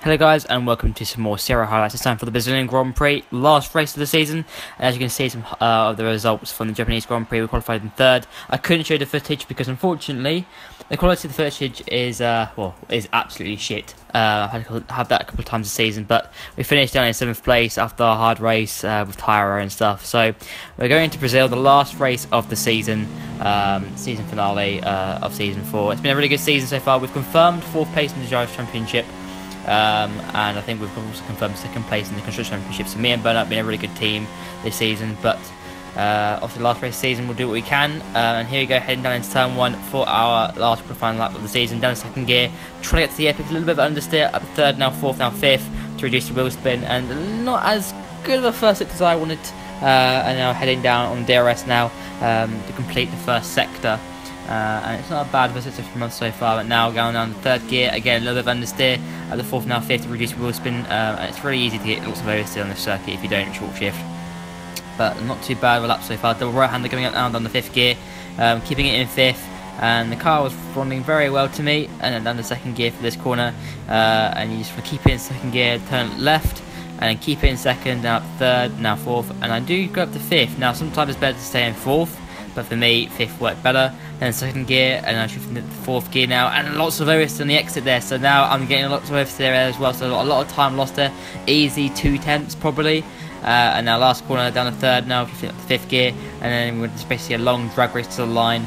Hello guys and welcome to some more CRL highlights. It's time for the Brazilian Grand Prix, last race of the season. And as you can see some of the results from the Japanese Grand Prix, we qualified in third. I couldn't show the footage because unfortunately the quality of the footage is absolutely shit. I've had to have that a couple of times this season, but we finished down in 7th place after a hard race with tyre and stuff. So we're going to Brazil, the last race of the season, season finale of season 4. It's been a really good season so far. We've confirmed 4th place in the Drivers' Championship. And I think we've also confirmed 2nd place in the Construction Championship. So me and Bernard have been a really good team this season, but obviously last race of the season we'll do what we can. And here we go, heading down into turn 1 for our last qualifying lap of the season, down in 2nd gear, trying to get to the apex, a little bit of understeer, up 3rd, now 4th, now 5th, to reduce the wheel spin, and not as good of a first sector as I wanted. And now heading down on DRS now to complete the first sector. And it's not a bad visit from us so far, but now going down the 3rd gear, again a little bit of understeer at the 4th, now 5th to reduce wheel spin, and it's really easy to get lots of oversteer on this circuit if you don't short shift, but not too bad of a lap so far. Double right hander coming up now down the 5th gear, keeping it in 5th, and the car was responding very well to me, and then down the 2nd gear for this corner, and you just want to keep it in 2nd gear, turn left, and then keep it in 2nd, now up 3rd, now 4th, and I do go up to 5th. Now sometimes it's better to stay in 4th, but for me 5th worked better. Then 2nd gear, and I'm shifting to the 4th gear now, and lots of oversteer on the exit there, so now I'm getting lots of oversteer there as well, so a lot of time lost there, easy 2/10 probably. And now last corner down the 3rd now, shifting up the 5th gear, and then we're just basically a long drag race to the line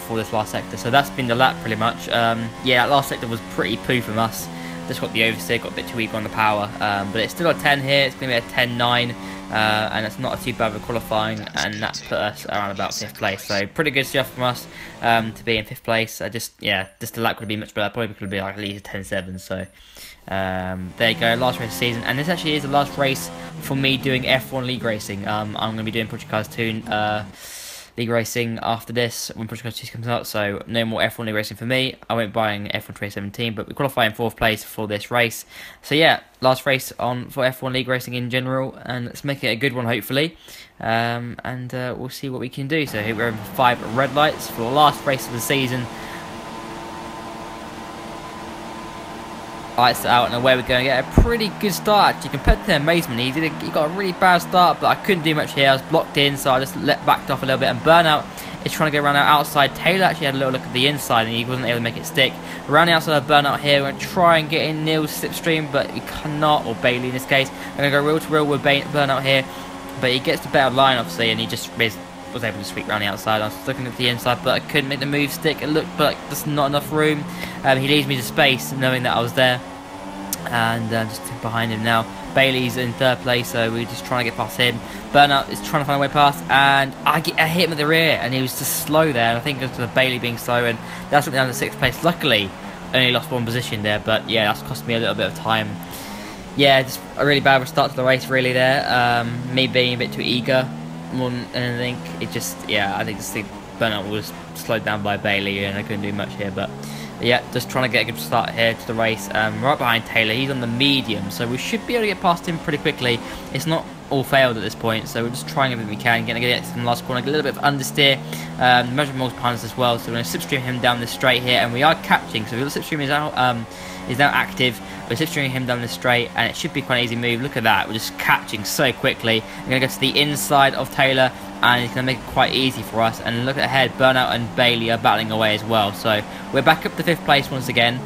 for this last sector. So that's been the lap pretty much. Yeah, that last sector was pretty poo from us. Just got the oversteer, got a bit too weak on the power, but it's still a 10 here. It's going to be a 10.9, and it's not too bad for qualifying, and that put us around about 5th place. So pretty good stuff from us to be in 5th place. Just the lap could have been much better. Probably could have been like at least a 10.7. So there you go, last race of the season, and this actually is the last race for me doing F1 League racing. I'm going to be doing Project Cars 2 League racing after this when Project Cars 2 comes out, so no more F1 League racing for me. I won't buying F1 2017, but we qualify in 4th place for this race. So yeah, last race on for F1 League racing in general, and let's make it a good one hopefully. And we'll see what we can do. So here we're in 5 red lights for the last race of the season. Lights out, and away we're going to get a pretty good start actually compared to the amazement. He got a really bad start, but I couldn't do much here. I was blocked in, so I just backed off a little bit, and Burnout is trying to go around our outside. Taylor actually had a little look at the inside and he wasn't able to make it stick. Around the outside of Burnout here, we're going to try and get in Neil's slipstream, but we cannot, or Bailey in this case. We're going to go real to real with Burnout here, but he gets the better line obviously, and he just was able to sweep around the outside. I was looking at the inside, but I couldn't make the move stick. It looked like there's not enough room. He leaves me to space knowing that I was there, and just behind him now. Bailey's in 3rd place, so we're just trying to get past him. Burnout is trying to find a way past, and I hit him with the rear, and he was just slow there, and I think it was the Bailey being slow, and that's went down to 6th place. Luckily only lost 1 position there, but yeah, that's cost me a little bit of time. Yeah, just a really bad start to the race really there. Me being a bit too eager more than anything. It just, yeah, I think Burnout was slowed down by Bailey, and I couldn't do much here, but yeah, just trying to get a good start here to the race. Right behind Taylor, he's on the medium, so we should be able to get past him pretty quickly. It's not all failed at this point, so we're just trying everything we can, getting to get to the last corner, get a little bit of understeer, measure multiple behind us as well, so we're going to slipstream him down this straight here, and we are catching, so the slipstream is now active. We're slipstreaming him down the straight, and it should be quite an easy move. Look at that, we're just catching so quickly. We're going to go to the inside of Taylor, and he's going to make it quite easy for us. And look ahead, Burnout and Bailey are battling away as well. So we're back up to 5th place once again.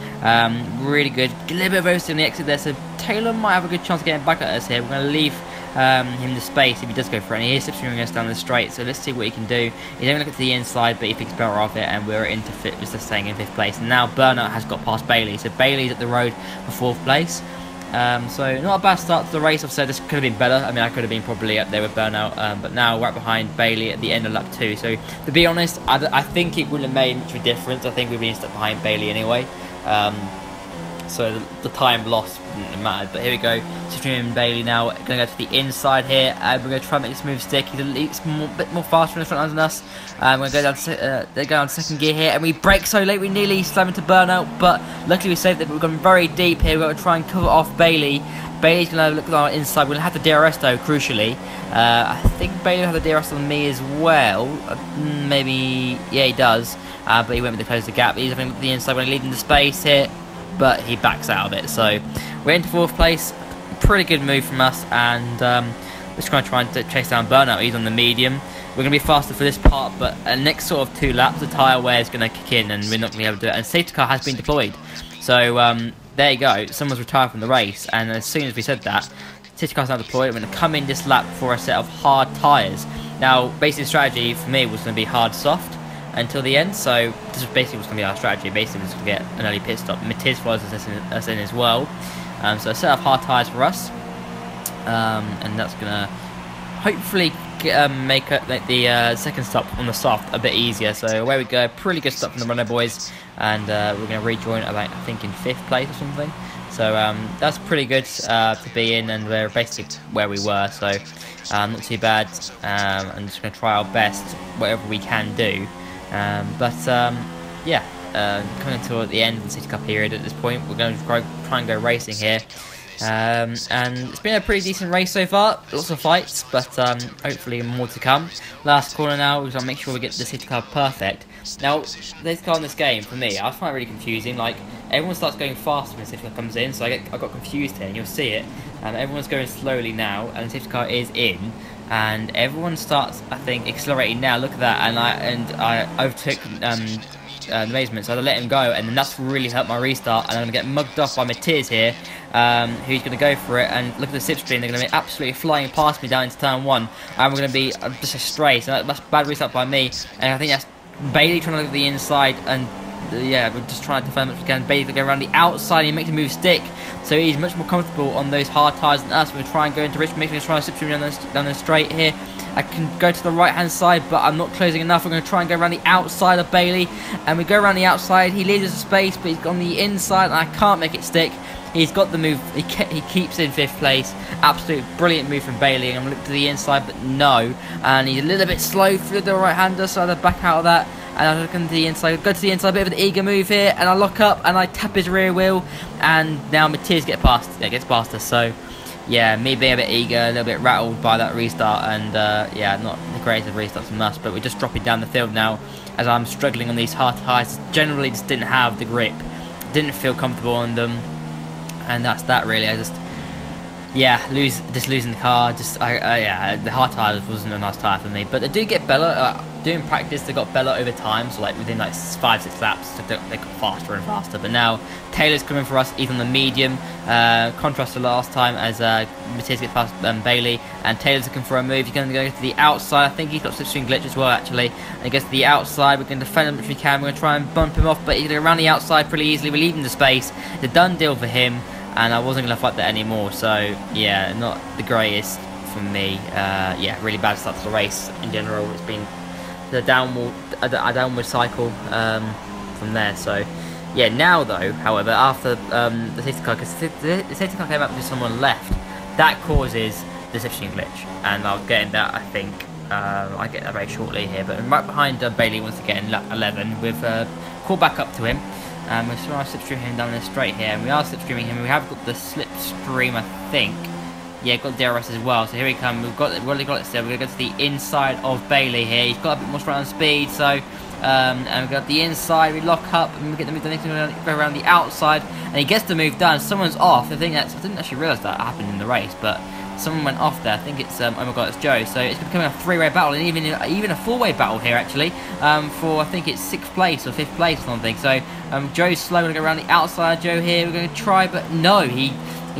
Really good. A little bit of oversteer on the exit there, so Taylor might have a good chance of getting back at us here. We're going to leave him the space if he does go for it, and he is slipstreaming us down the straight, so let's see what he can do. He's only looking to the inside, but he thinks better of it, and we're into just staying in 5th place. And now Burnout has got past Bailey, so Bailey's at the road for 4th place. So not a bad start to the race. I've said this could have been better. I mean, I could have been probably up there with Burnout, but now right behind Bailey at the end of lap 2. So to be honest, I think it wouldn't have made much of a difference. I think we've been stuck behind Bailey anyway. So the time lost wouldn't have mattered. But here we go, Stream Bailey now going to go to the inside here, and we're going to try and make this move stick. He's a bit more faster in the front than us. We're going to go down to, they go on 2nd gear here, and we brake so late we nearly slam into Burnout, but luckily we saved it. But we've gone very deep here. We're going to try and cover off Bailey. Bailey's going to look at our inside. We're going to have the DRS though, crucially. I think Bailey will have the DRS on me as well. Maybe, yeah, he does. But he went with the close the gap. He's having the inside when he leading the space here, but he backs out of it. So we're into 4th place. Pretty good move from us, and we're just going to try and chase down Burnout. He's on the medium. We're going to be faster for this part, but next sort of 2 laps, the tyre wear is going to kick in, and we're not going to be able to do it. And safety car has been deployed. So there you go. Someone's retired from the race, and as soon as we said that, safety car's now deployed. We're going to come in this lap for a set of hard tyres. Now, basically, the strategy for me was going to be hard soft until the end. So this is basically what's going to be our strategy. Basically, we're just going to get an early pit stop. Rapidz follows us in as well. So a set of hard tyres for us, and that's going to hopefully make the second stop on the soft a bit easier. So away we go. Pretty good stop from the runner boys, and we're going to rejoin about, I think, in 5th place or something. So that's pretty good to be in, and we're basically where we were. So not too bad. I'm just going to try our best, whatever we can do. Yeah, coming to the end of the City Cup period at this point, we're going to try and go racing here. And it's been a pretty decent race so far, lots of fights, but hopefully more to come. Last corner now, we're going to make sure we get the City Car perfect. Now, this car in this game, for me, I find it really confusing. Like, everyone starts going faster when the City Car comes in, so I got confused here, and you'll see it. Everyone's going slowly now, and the Safety Car is in, and everyone starts, I think, accelerating now. Look at that, and I overtook the Amazement, so I let him go, and then that's really hurt my restart, and I'm going to get mugged off by Rapidz here, who's going to go for it, and look at the slipstream, they're going to be absolutely flying past me down into turn 1, and we're going to be just astray, so that's a bad restart by me, and I think that's Bailey trying to look at the inside, and yeah, we're just trying to defend as much as we can. Bailey to go around the outside, and he makes the move stick, so he's much more comfortable on those hard tyres than us. We're going to try and go into Richmond, making us try to slipstream down the straight here. I can go to the right hand side, but I'm not closing enough. We're going to try and go around the outside of Bailey, and we go around the outside. He leaves us a space, but he's on the inside, and I can't make it stick. He's got the move. He keeps in 5th place. Absolute brilliant move from Bailey. I'm going to look to the inside, but no. And he's a little bit slow through the right-hander, so I had to back out of that. And I look into the inside. Go to the inside, a bit of an eager move here, and I lock up, and I tap his rear wheel, and now Rapidz gets past us. So yeah, me being a bit eager, a little bit rattled by that restart, and yeah, not the greatest of restarts from us, but we're just dropping down the field now as I'm struggling on these hard tyres. Generally just didn't have the grip, didn't feel comfortable on them, and that's that really. I just, yeah, losing the car. Yeah, the hard tyres wasn't a nice tyre for me, but they do get better. Doing practice, they got better over time, so like within like 5-6 laps, they got faster and faster. But now Taylor's coming for us. He's on the medium. Contrast to last time as Rapidz gets past Bailey, and Taylor's looking for a move. He's going to go to the outside. I think he's got slipstream glitch as well, actually. And he gets to the outside. We're going to defend him as we can. We're going to try and bump him off, but he's going to run the outside pretty easily. We're leaving the space. It's a done deal for him, and I wasn't going to fight that anymore. So yeah, not the greatest for me. Yeah, really bad start to the race in general. It's been a downward cycle from there. So yeah, now though, however, after the safety car, because the safety car came up with someone left, that causes the slipstream glitch, and I'll get in that, I think. I'll get that very shortly here, but right behind Bailey once again, lap 11, we've called back up to him. We're trying to slipstream him down the straight here, and we are slipstreaming him. We have got the slipstream, I think. Yeah, got DRS as well, so here we come. We've already got it still. We're going to go to the inside of Bailey here. He's got a bit more straight on speed, so and we've got the inside. We lock up, and we get the move done. Go around the outside, and he gets the move done. Someone's off. I didn't actually realise that happened in the race, but someone went off there. I think it's oh my god, it's Joe. So it's becoming a 3-way battle, and even a 4-way battle here actually. For I think it's 6th place or 5th place or something. So Joe's slow. We're going to go around the outside. Joe here. We're going to try, but no, he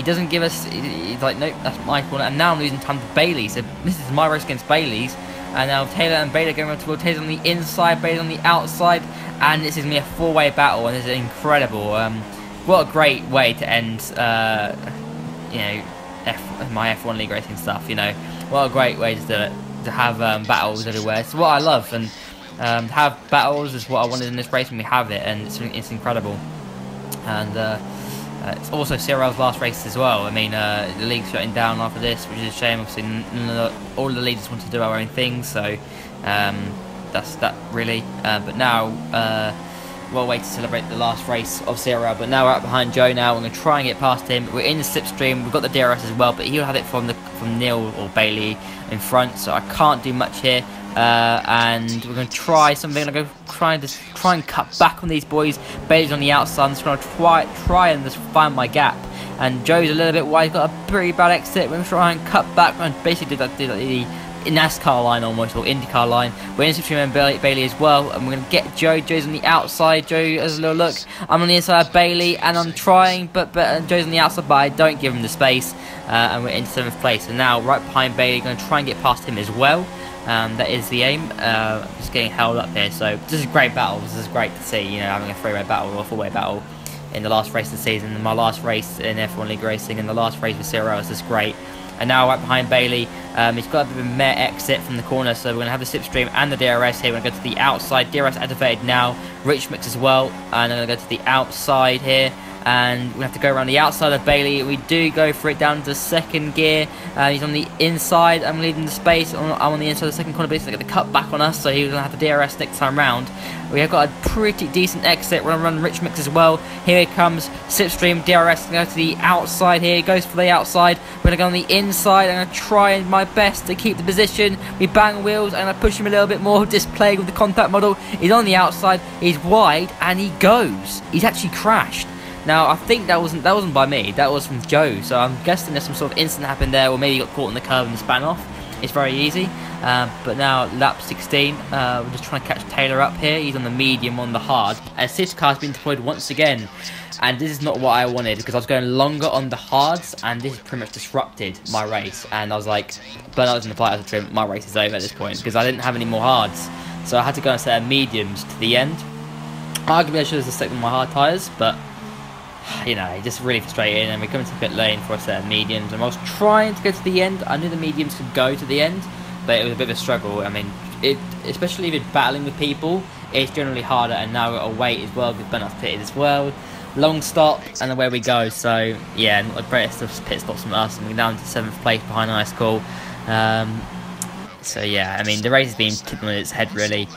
doesn't give us. He's like, nope, that's my corner. And now I'm losing time to Bailey. So this is my race against Bailey's. And now Taylor and Bailey are going around towards Taylor's on the inside, Bailey's on the outside, and this is going to be a 4-way battle, and this is incredible. What a great way to end, you know, my F1 League racing stuff. You know, what a great way to do it. To have battles everywhere. It's what I love, and to have battles is what I wanted in this race, and we have it, and it's incredible. And it's also CRL's last race as well. I mean, the league's shutting down after this, which is a shame. Obviously, all the leaders want to do our own thing, so that's that really. But now, what a way to celebrate the last race of CRL. But now we're out behind Joe now. We're going to try and get past him. We're in the slipstream. We've got the DRS as well, but he'll have it from Neil or Bailey in front, so I can't do much here. And we're going to try something. I'm going to try and cut back on these boys. Bailey's on the outside. I'm just going to try and just find my gap and Joe's a little bit wide. He's got a pretty bad exit. We're going to try and cut back and basically do the NASCAR line almost, or IndyCar line. We're in Slipstream and Bailey as well, and we're going to get Joe. Joe's on the outside. Joe has a little look. I'm on the inside of Bailey, and I'm trying, but Joe's on the outside, but I don't give him the space, and we're in 7th place. And now, right behind Bailey, going to try and get past him as well. That is the aim. Just getting held up here, so this is a great battle. This is great to see, you know, having a 3-way battle or a 4-way battle in the last race of the season, my last race in F1 League Racing, and the last race with CRL. This is great. And now right behind Bailey, he's got a bit of a mare exit from the corner, so we're going to have the slipstream and the DRS here. We're going to go to the outside, DRS activated now, Rich Mix as well, and I'm going to go to the outside here, and we have to go around the outside of Bailey. We do go for it down to 2nd gear. He's on the inside. I'm leaving the space. I'm on the inside of the 2nd corner, but he's going to cut back on us, so he's going to have the DRS next time round. We have got a pretty decent exit. We're going to run Rich Mix as well. Here it comes. Slipstream, DRS, go to the outside here. He goes for the outside. We're going to go on the inside. I'm going to try my best to keep the position. We bang wheels, and I push him a little bit more, just playing with the contact model. He's on the outside. He's wide, and he goes. He's actually crashed. Now, I think that wasn't by me. That was from Joe. So I'm guessing there's some sort of incident happened there, or maybe he got caught in the curve and span off. It's very easy. But now, lap 16, we're just trying to catch Taylor up here. He's on the medium, on the hard. And safety car has been deployed once again. And this is not what I wanted, because I was going longer on the hards, and this pretty much disrupted my race. And I was like, burnout was in the flight as a trim, my race is over at this point, because I didn't have any more hards. So I had to go and set mediums to the end. Arguably, I should have just stuck with my hard tyres, but you know, just really frustrating. And we're coming to the pit lane for a set of mediums, and I was trying to go to the end. I knew the mediums could go to the end, but it was a bit of a struggle. I mean, especially if you're battling with people, it's generally harder. And now we've got to wait as well, because Burnout's pitted as well. Long stop, and away we go. So yeah, not the greatest of pit stops from us, and we're down to 7th place behind Ice Cool. So yeah, I mean, the race has been tipped on its head really.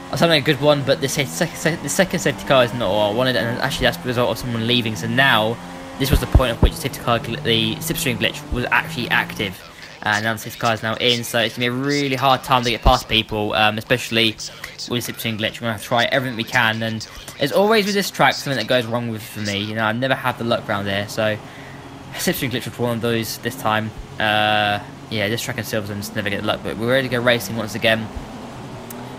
I was having a good one, but the second safety car is not what I wanted, and actually that's the result of someone leaving. So now, this was the point at which the safety car, the slipstream glitch, was actually active. And now the safety car is now in, so it's going to be a really hard time to get past people, especially with the slipstream glitch. We're going to have to try everything we can, and as always with this track, something that goes wrong with for me. You know, I've never had the luck around here, so slipstream glitch was one of those this time. Yeah, this track and Silverstone just never get the luck, but we're ready to go racing once again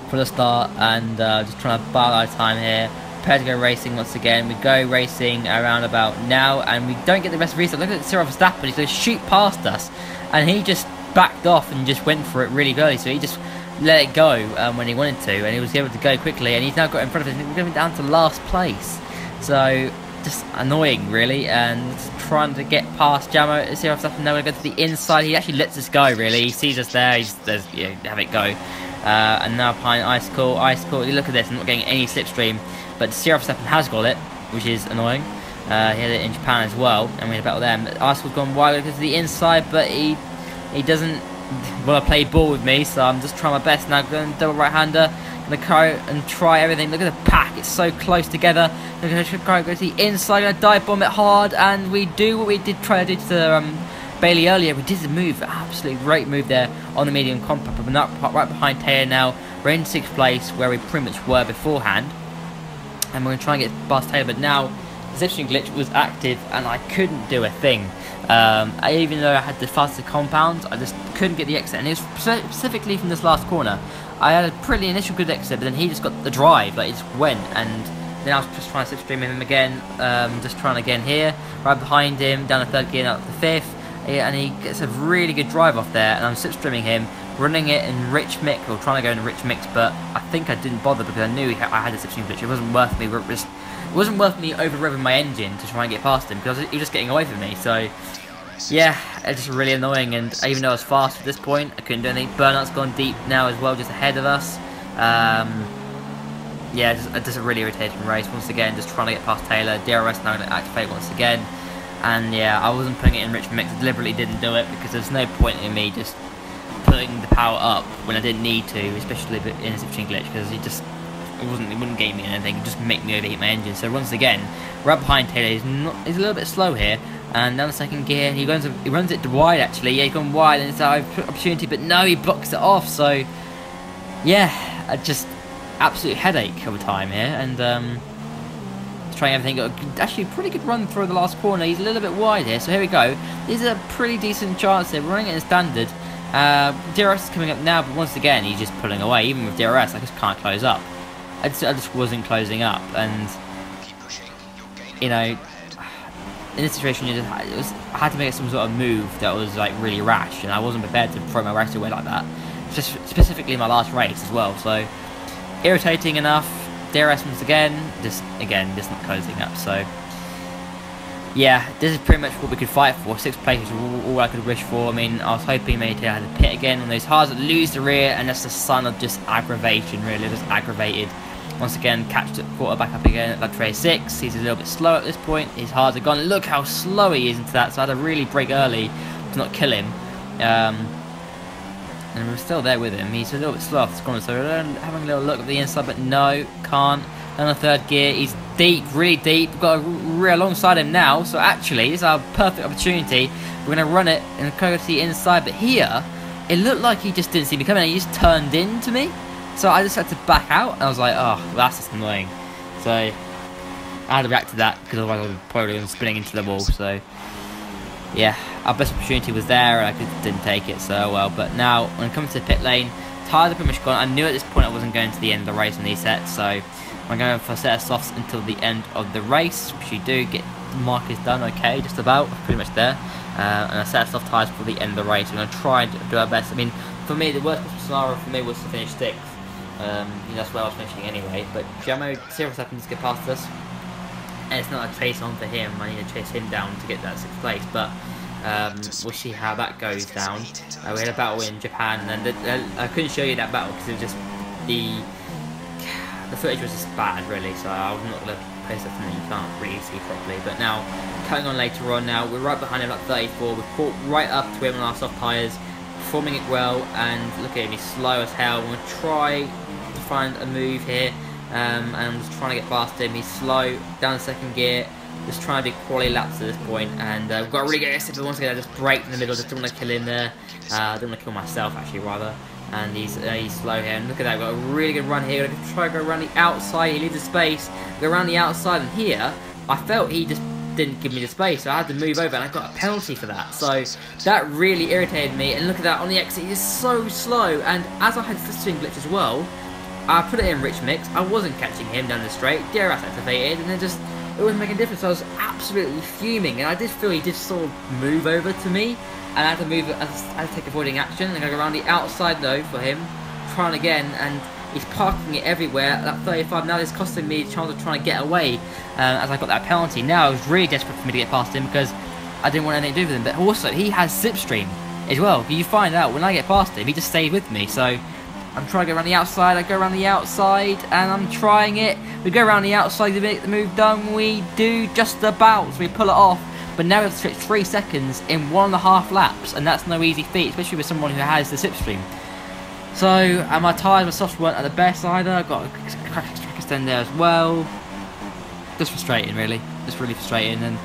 for the start, and just trying to buy our time here. Prepare to go racing once again. We go racing around about now, and we don't get the rest of the restart. Look at Cyril Verstappen, he's going to shoot past us, and he just backed off and just went for it really early, so he just let it go when he wanted to, and he was able to go quickly, and he's now got in front of us. We're going down to last place, so just annoying really, and trying to get past Jamo. Cyril Verstappen now going to go to the inside. He actually lets us go really. He sees us there, he's yeah, have it go. And now behind Ice Cool, look at this, I'm not getting any slipstream, but Cyril Verstappen has got it, which is annoying. He had it in Japan as well, and we had a battle there. Ice Cool's gone wide to the inside, but he doesn't want to play ball with me, so I'm just trying my best now. Going double right-hander, going to go and try everything. Look at the pack, it's so close together. I'm going to try to go to the inside, going to dive bomb it hard, and we do what we did try to do to Bailey earlier. We did the move, absolutely great move there on the medium compact, but we're not right behind Taylor now. We're in 6th place, where we pretty much were beforehand, and we're going to try and get past Taylor, but now the slipstream glitch was active, and I couldn't do a thing. Even though I had the fastest compounds, I just couldn't get the exit, and it was specifically from this last corner. I had a pretty initial good exit, but then he just got the drive, like, it just went, and then I was just trying to slipstream him again, just trying again here, right behind him, down the 3rd gear, now to the 5th. Yeah, and he gets a really good drive off there, and I'm slipstreaming him, running it in Rich Mix, or trying to go in Rich Mix, but I think I didn't bother because I knew I had a slipstream glitch. It wasn't worth me over revving my engine to try and get past him, because he was just getting away from me. So yeah, it's just really annoying, and even though I was fast at this point, I couldn't do anything. Burnout's gone deep now as well, just ahead of us. Yeah, just a really irritating race once again, just trying to get past Taylor. DRS now going to activate once again. And yeah, I wasn't putting it in Rich Mix. I deliberately didn't do it because there's no point in me just putting the power up when I didn't need to, especially in a slipstream glitch, because it wouldn't gain me anything. It just make me overheat my engine. So once again, right behind Taylor, he's a little bit slow here. And down the 2nd gear, he runs it wide actually. Yeah, he's gone wide, and it's an opportunity, but no, he blocks it off. So yeah, just absolute headache of a time here, and trying everything. Got actually a pretty good run through the last corner. He's a little bit wide here, so here we go. This is a pretty decent chance here. We're running it in standard. DRS is coming up now, but once again, he's just pulling away. Even with DRS, I just can't close up. I just wasn't closing up, and you know, in this situation, I had to make some sort of move that was like really rash, and I wasn't prepared to throw my race away like that. Just specifically my last race as well. So irritating enough. DRS once again, just not closing up. So yeah, this is pretty much what we could fight for. 6th place was all I could wish for. I mean, I was hoping maybe I had to pit again on those hards that lose the rear, and that's the sign of just aggravation, really, just aggravated. Once again, caught back up again at lap 6. He's a little bit slow at this point. His hards are gone. Look how slow he is into that, so I had to really brake early to not kill him. And we're still there with him. He's a little bit slow off this corner, so we're having a little look at the inside, but no, can't. Down the 3rd gear, he's deep, really deep. We've got a rear alongside him now, so actually, this is our perfect opportunity. We're going to run it and go to the inside, but here, it looked like he just didn't see me coming, and he just turned into me. So I just had to back out, and I was like, oh, well, that's just annoying. So I had to react to that, because otherwise I would probably been spinning into the wall, so yeah, our best opportunity was there, and I didn't take it so well. But now, when it comes to the pit lane, tyres are pretty much gone. I knew at this point I wasn't going to the end of the race on these sets, so I'm going for a set of softs until the end of the race, which you do get markers done, okay, just about, pretty much there. And a set of soft tyres for the end of the race. We're going to try and do our best. I mean, for me, the worst scenario for me was to finish 6th. That's where I was finishing anyway. But Jamo, 0 seconds to get past us. And it's not a chase on for him. I need to chase him down to get that 6th place. But we'll see how that goes down. We had a battle in Japan, and I couldn't show you that battle because it was just the footage was just bad, really. So I'm not going to post something that you can't really see properly. But now, coming on later on now, we're right behind him at 34. We've caught right up to him on our soft tyres, performing it well, and look at him, he's slow as hell. We're going to try to find a move here, and I'm just trying to get past him. He's slow, down the 2nd gear, just trying to do quality laps at this point, and we've got a really good assist, but once again I just brake in the middle, just don't want to kill him there. I don't want to kill myself actually, rather. And he's slow here, and look at that, we've got a really good run here. We're going to try to go around the outside. He leaves the space, go around the outside, and here I felt he just didn't give me the space, so I had to move over, and I got a penalty for that. So that really irritated me. And look at that, on the exit he's so slow, and as I had the swing glitch as well, I put it in rich mix. I wasn't catching him down the straight, DRS activated, and then it wasn't making a difference. So I was absolutely fuming, and I did feel he did sort of move over to me, and I had to move, I had to take avoiding action, and I go around the outside though for him, trying again, and he's parking it everywhere at 35. Now it's costing me a chance of trying to get away, as I got that penalty. Now I was really desperate for me to get past him because I didn't want anything to do with him. But also he has slipstream as well. You find out when I get past him, he just stayed with me. So I'm trying to go around the outside. I go around the outside, and I'm trying it. We go around the outside to get the move done. We do just about, so we pull it off. But now we have to switch 3 seconds in 1.5 laps, and that's no easy feat, especially with someone who has the slipstream. So, and my tyres, my softs weren't at the best either. I've got a track extend there as well. Just frustrating, really. Just really frustrating. And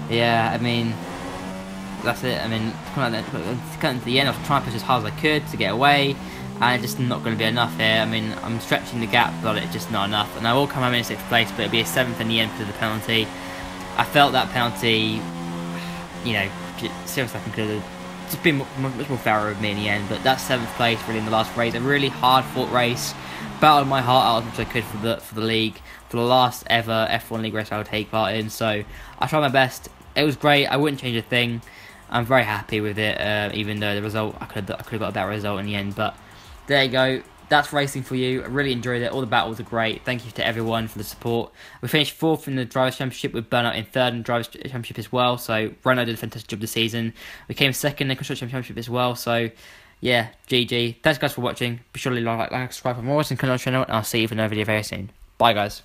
yeah, I mean, that's it. I mean, coming to the end, I was trying to push as hard as I could to get away, and it's just not going to be enough here. I mean, I'm stretching the gap, but it's just not enough. And I will come home in 6th place, but it'll be a 7th in the end because of the penalty. I felt that penalty, you know, seriously, I could have just been much more fairer with me in the end. But that 7th place really in the last race, a really hard fought race, battled my heart out as much as I could for the league, for the last ever F1 league race I would take part in. So I tried my best. It was great. I wouldn't change a thing. I'm very happy with it, even though the result I could have got a better result in the end. But there you go. That's racing for you. I really enjoyed it. All the battles are great. Thank you to everyone for the support. We finished 4th in the Drivers' Championship with Burnout in 3rd in the Drivers' Championship as well. So Renault did a fantastic job this season. We came 2nd in the Construction Championship as well. So yeah, GG. Thanks guys for watching. Be sure to like, subscribe for more. And come on the channel, and I'll see you for another video very soon. Bye guys.